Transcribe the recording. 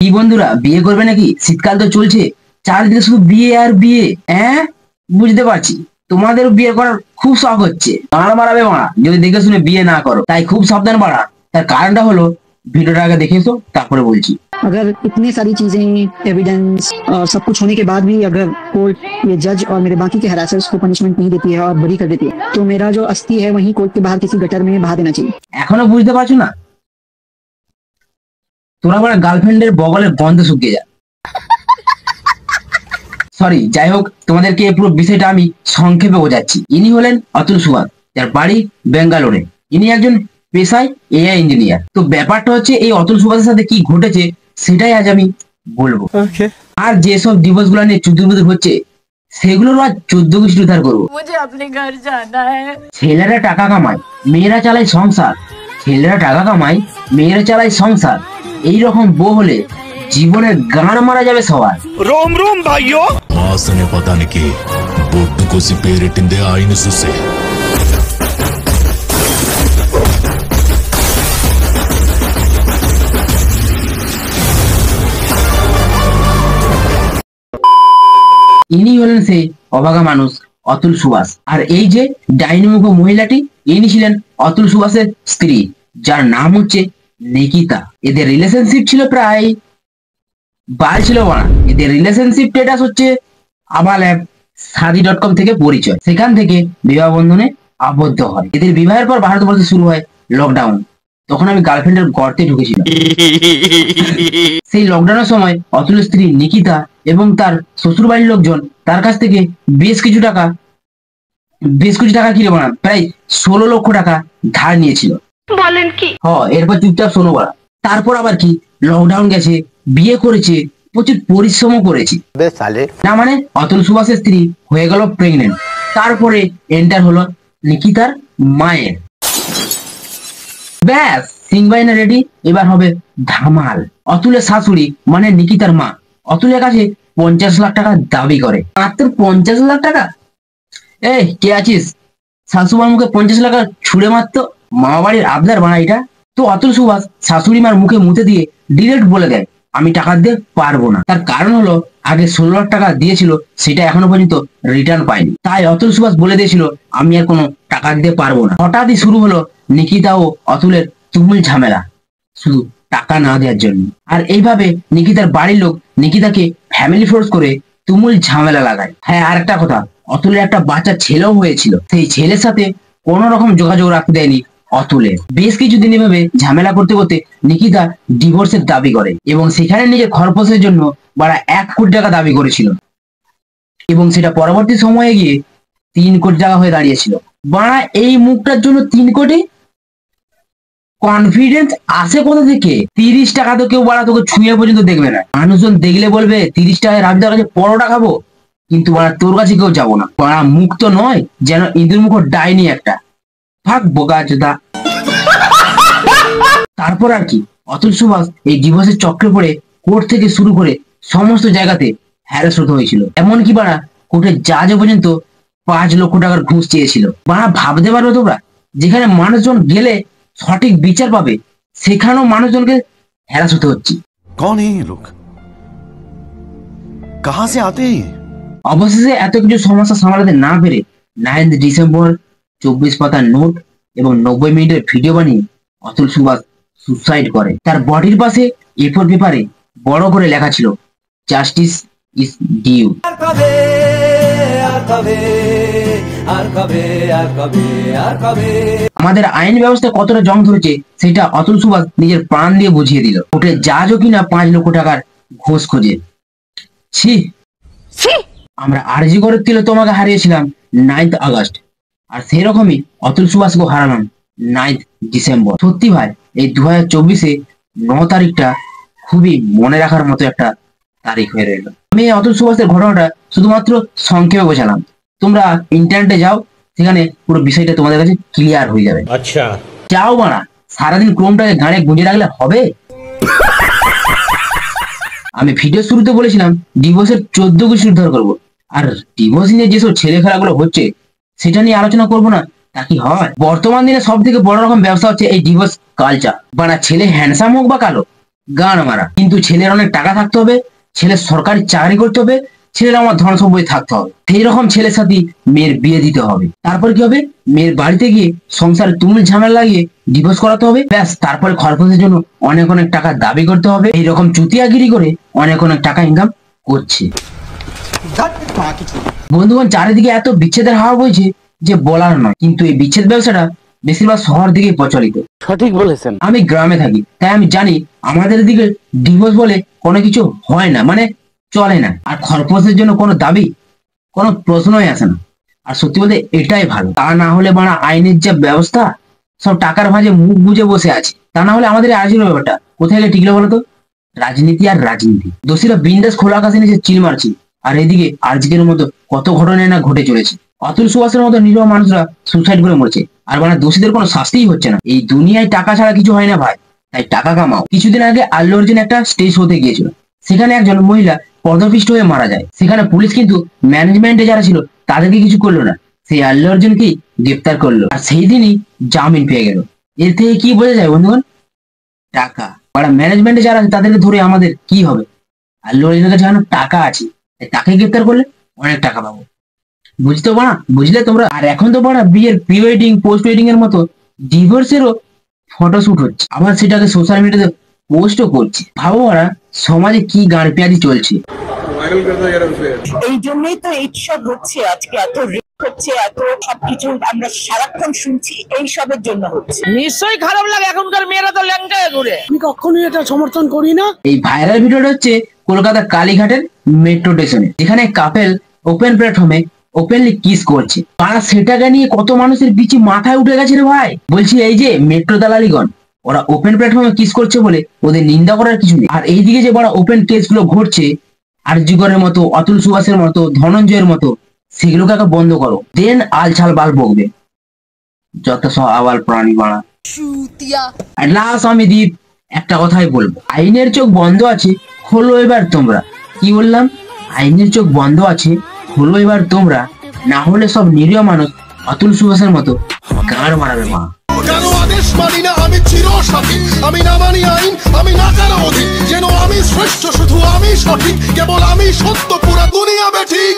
কি বন্ধুরা, বিয়ে করবে নাকি? শীতকাল তো চলছে, চারদিকে শুধু বিয়ে আর বিয়ে। বুঝতে পারছি তোমাদের বিয়ে করার খুব শখ হচ্ছে। গাঁড় মারাবে মারা যদি দেখে শুনে বিয়ে না করো, তাই খুব সাবধান বাড়া। তার কারণটা হলো, ভিডিওটা আগে দেখে এসো, তারপরে বলছি। अगर इतनी सारी चीजें, एविडेंस और सब कुछ होने के बाद भी अगर कोर्ट ये जज और मेरे बाकी के हरासर्स को पनिशमेंट नहीं देती है और बरी कर देती है, तो मेरा जो अस्थि है वहीं कोर्ट के बाहर किसी गटर में बहा देना चाहिए। এখনো বুঝতে পারছো না? তোরা আমার গার্লফ্রেন্ডের বগলের গন্ধ শুকিয়ে যা। সরি, যাই হোক, তোমাদেরকে পুরো বিষয়টা আমি সংক্ষেপে বোঝাচ্ছি। ইনি হলেন অতুল সুভাষ, যার বাড়ি বেঙ্গালোরে। ইনি একজন পেশায় এআই ইঞ্জিনিয়ার। তো ব্যাপারটা হচ্ছে, এই অতুল সুভাষের সাথে কি ঘটেছে সেটাই আজ আমি বলবো। আর যেসব ডিভোর্স গুলো নিয়ে চুদুরবুদুর হচ্ছে, সেগুলোর আজ 14 গোষ্ঠী উদ্ধার করবো। ছেলেরা টাকা কামায়, মেয়েরা চালায় সংসার। ছেলেরা টাকা কামায়, মেয়েরা চালায় সংসার। এইরকম বউ হলে জীবনে গান মারা যাবে সবার। రోమ్ రోమ్ భాయ్యో వాసనే పదానికి బొట్టు కోసి పేరెట్టిందే ఆయన చూసే। ইনি হলেন সেই অভাগা মানুষ অতুল সুভাষ। আর এই যে ডাইনামুখ মহিলাটি, ইনি ছিলেন অতুল সুভাষের স্ত্রী, যার নাম হচ্ছে নিকিতা। এদের রিলেশনশিপ ছিল প্রায় ছিল বানা। এদের রিলেশনশিপ স্ট্যাটাস হচ্ছে আবাল অ্যাপ শাদি.com থেকে পরিচয়। সেখান থেকে বিবাহ বন্ধনে আবদ্ধ হয়। এদের বিবাহের পর ভারতবর্ষে শুরু হয় লকডাউন। তখন আমি গার্লফ্রেন্ডের গর্তে ঢুকেছিলাম। সেই লকডাউনের সময় অতুলের স্ত্রী নিকিতা এবং তার শ্বশুর বাড়ির লোকজন তার কাছ থেকে বেশ কিছু টাকা কিনে বানান, প্রায় 16 লক্ষ টাকা ধার নিয়েছিল। বলেন কি? এরপর চুপচাপ শোনো বলা। তারপর আবার কি, লকডাউন গেছে, বিয়ে করেছে, প্রচুর পরিশ্রমও করেছে। না মানে অতুল সুভাষের স্ত্রী হয়ে গেল প্রেগনেন্ট। তারপরে এন্টার হলো নিকিতার মায়ের। ব্যাস, সিংবাইনা রেডি। এবার হবে ধামাল। অতুলের শাশুড়ি মানে নিকিতার মা অতুলের কাছে 50 লাখ টাকা দাবি করে। মাত্র 50 লাখ টাকা? এই কে আছিস? শাশুড়ার মুখে 50 লাখ ছুড়ে মারতো। মামা বাড়ির আবদার বানা এটা। তো অতুল সুভাষ শাশুড়ি মার মুখে মুতে দিয়ে ডিরেক্ট বলে দেয়, আমি টাকা দিতে পারবো না। তার কারণ হলো, আগে 16 লাখ টাকা দিয়েছিল, সেটা এখনো পর্যন্ত রিটার্ন পায়নি। তাই অতুল সুভাষ বলে দিয়েছিল, আমি আর কোনো টাকা দিতে পারবো না। হঠাৎই শুরু হলো নিকিতা ও অতুলের তুমুল ঝামেলা, শুধু টাকা না দেওয়ার জন্য। আর এইভাবে নিকিতার বাড়ির লোক নিকিতাকে ফ্যামিলি ফোর্স করে তুমুল ঝামেলা লাগায়। হ্যাঁ, আর একটা কথা, অতুলের একটা বাচ্চা ছেলেও হয়েছিল। সেই ছেলের সাথে কোনো রকম যোগাযোগ রাখতে দেয়নি অতুলের। বেশ কিছুদিন এভাবে ঝামেলা করতে করতে নিকিতা ডিভোর্সের দাবি করে এবং সেখানে নিজের খরপোশের জন্য 1 কোটি টাকা দাবি করেছিল এবং সেটা পরবর্তী সময়ে গিয়ে 3 কোটি টাকা হয়ে দাঁড়িয়েছিল। এই মুখটার জন্য 3 কোটি? কনফিডেন্স আসে কোথা থেকে? 30 টাকা তো কেউ তোকে ছুঁয়ে পর্যন্ত দেখবে না। মানুষজন দেখলে বলবে 30 টাকায় রাজদার কাছে পরোটা খাবো, কিন্তু তোর কাছে কেউ যাবো না। মুখ তো নয় যেন ইঁদুর মুখ ডাইনি একটা। ভাগ বোকা চোদা। তারপর আর কি, অতুল সুভাষ এই ডিভোর্সের চক্রে পড়ে কোর্ট থেকে শুরু করে সমস্ত জায়গাতে হ্যারাস হতে হয়েছিল। এমনকি কোর্টের জাজও পর্যন্ত 5 লক্ষ টাকার ঘুষ চেয়েছিল। ভাবতে পারবে তোমরা, যেখানে মানুষজন গেলে সঠিক বিচার পাবে, সেখানেও মানুষজনকে হ্যারাস হতে হচ্ছে। कौन है ये लोग? कहां से आते हैं? অবশেষে এত কিছু সমস্যা সামলাতে না পেরে 9 ডিসেম্বর 24 পাতার নোট এবং 90 মিনিটের ভিডিও বানিয়ে অতুল সুভাষ সুসাইড করে। তার বডির পাশে A4 পেপারে বড় করে লেখা ছিল, জাস্টিস ইজ ডিউ। আমাদের আইন ব্যবস্থা কতটা জং ধরেছে সেটা অতুল সুভাষ নিজের প্রাণ দিয়ে বুঝিয়ে দিল। ওটা জাজও কিনা 5 লক্ষ টাকার ঘুষ খোঁজে। আমরা আরজি করে দিলে তোমাকে হারিয়েছিলাম 9 আগস্ট, আর সেই রকমই অতুল সুভাষকে হারালাম 9 ডিসেম্বর। সত্যি ভাই, এই 2024-এ 9 তারিখটা খুবই মনে রাখার মতো একটা তারিখ হয়ে রইল। আমি অতুল সুভাষের ঘটনাটা শুধুমাত্র সংক্ষেপে বোঝালাম। তোমরা ইন্টারনেটে যাও, সেখানে পুরো বিষয়টা তোমাদের কাছে ক্লিয়ার হয়ে যাবে। আচ্ছা যাও বাড়া, সারাদিন ক্রোমটাকে গানে গুঁজে রাখলে হবে? আমি ভিডিও শুরুতে বলেছিলাম ডিভোর্সের 14 গোষ্ঠী উদ্ধার করবো। আর ডিভোর্স নিয়ে যেসব ছেলে খেলাগুলো হচ্ছে সেটা নিয়ে আলোচনা করবো না, তা কি হয়? বর্তমান দিনে সব থেকে বড় রকম ব্যবসা হচ্ছে এই ডিভোর্স কালচার। ছেলে হ্যান্ডসাম হোক বা কালো, গান মারা। কিন্তু ছেলের অনেক টাকা থাকতে হবে, ছেলের সরকারি চাকরি করতে হবে, ছেলের আমার ধন সম্পত্তি থাকতে হবে, সেই রকম ছেলের সাথে মেয়ের বিয়ে দিতে হবে। তারপর কি হবে, মেয়ের বাড়িতে গিয়ে সংসারে তুমুল ঝামেলা লাগিয়ে ডিভোর্স করাতে হবে, ব্যাস। তারপরে খরপোশের জন্য অনেক অনেক টাকা দাবি করতে হবে। এইরকম চুতিয়াগিরি করে অনেক অনেক টাকা ইনকাম করছে। বন্ধুগণ, চারিদিকে এত বিচ্ছেদের হাওয়া বইছে যে বলার নয়। কিন্তু এই বিচ্ছেদ ব্যবসাটা বেশিরভাগ শহর দিকে প্রচলিত। সঠিক বলেছেন। আমি গ্রামে থাকি, তাই আমি জানি আমাদের দিকে ডিভোর্স বলে কোনো কিছু হয় না, মানে চলে না। আর খরপোশের জন্য কোনো দাবি, কোনো প্রশ্নই আসে না। আর সত্যি বলতে এটাই ভালো। তা না হলে বাড়া আইনের যে ব্যবস্থা, সব টাকার ভাঁজে মুখ বুঝে বসে আছে। তা না হলে আমাদের আজকের ব্যাপারটা কোথায় গেলে টিকলো বলতো? রাজনীতি আর রাজনীতি। দোষীরা বিন্দাস খোলা আকাশে নিচে চিল মারছে, আর এদিকে আজকের মতো কত ঘটনা না ঘটে চলেছে। অতুল সুভাষের মতো নিরীহ মানুষরা সুসাইড করে মরছে, আর মানে দোষীদের কোনো শাস্তিই হচ্ছে না। এই দুনিয়ায় টাকা ছাড়া কিছু হয় না ভাই, তাই টাকা কামাও। কিছুদিন আগে আল্লু অর্জুন একটা স্টেজ শোতে গিয়েছিল, সেখানে একজন মহিলা পদপিষ্ট হয়ে মারা যায়। সেখানে পুলিশ কিন্তু ম্যানেজমেন্টে যারা ছিল তাদেরকে কিছু করলো না, সেই আল্লু অর্জুনকেই গ্রেপ্তার করলো, আর সেই দিনই জামিন পেয়ে গেল। এর থেকে কি বোঝা যায় বন্ধুগণ? টাকা। আর ম্যানেজমেন্টে যারা আছে তাদেরকে ধরে আমাদের কি হবে? আল্লু অর্জুনের কাছে টাকা আছে, তাকে গ্রেপ্তার করলে অনেক টাকা পাবো। বুঝতে পারা, বুঝলে তোমরা? আর এখন তো বড়া বিয়ের প্রি ওয়েডিং, পোস্ট ওয়েডিং এর মতো ডিভোর্সেরও ফটোশুট হচ্ছে, আবার সেটাকে সোশ্যাল মিডিয়াতে পোস্টও করছে। ভাবো ওরা সমাজে কি গান পেঁয়াজি চলছে। এই জন্যই তো এইসব হচ্ছে, আজকে এত রেপ হচ্ছে, এত সবকিছু আমরা সারাক্ষণ শুনছি, এই সবের জন্য হচ্ছে। নিশ্চয়ই খারাপ লাগে, এখনকার মেয়েরা তো ল্যাংটায় ঘুরে। আমি কখনোই এটা সমর্থন করি না। এই ভাইরাল ভিডিওটা হচ্ছে কলকাতা কালীঘাটের মেট্রো স্টেশনে, যেখানে কাপেল ওপেন প্ল্যাটফর্মে ওপেনলি কিস করছে। তারা সেটাকে নিয়ে কত মানুষের পিছে মাথায় উঠে গেছে রে ভাই। বলছি এই যে মেট্রো দালালিগণ, ওরা ওপেন প্ল্যাটফর্মে কিস করছে বলে ওদের নিন্দা করার কিছু নেই। আর এইদিকে যে বড় ওপেন কেস গুলো ঘটছে, আরজিকরের মতো, অতুল সুভাষের মতো, ধনঞ্জয়ের মতো, সেগুলোকে বন্ধ করো, দেন আলছাল বাল বকবে যত সব আবাল প্রাণী বাড়া। আর লাস্ট আমি দীপ একটা কথাই বলবো, আইনের চোখ বন্ধ আছে, খোলো এবার তোমরা। কি বললাম? আইনের চোখ বন্ধ আছে, খোলো এবার তোমরা, না হলে সব নিরীহ মানুষ অতুল সুভাষের মতো গাঁড় মারাবে মা। কেন আদেশ মানি না আমি চিরসাথী, আমি না মানি আইন, আমি না কারো অধীন, যেন আমি শ্রেষ্ঠ, শুধু আমি সঠিক, কেবল আমি সত্য, পুরা দুনিয়া বেঠিক।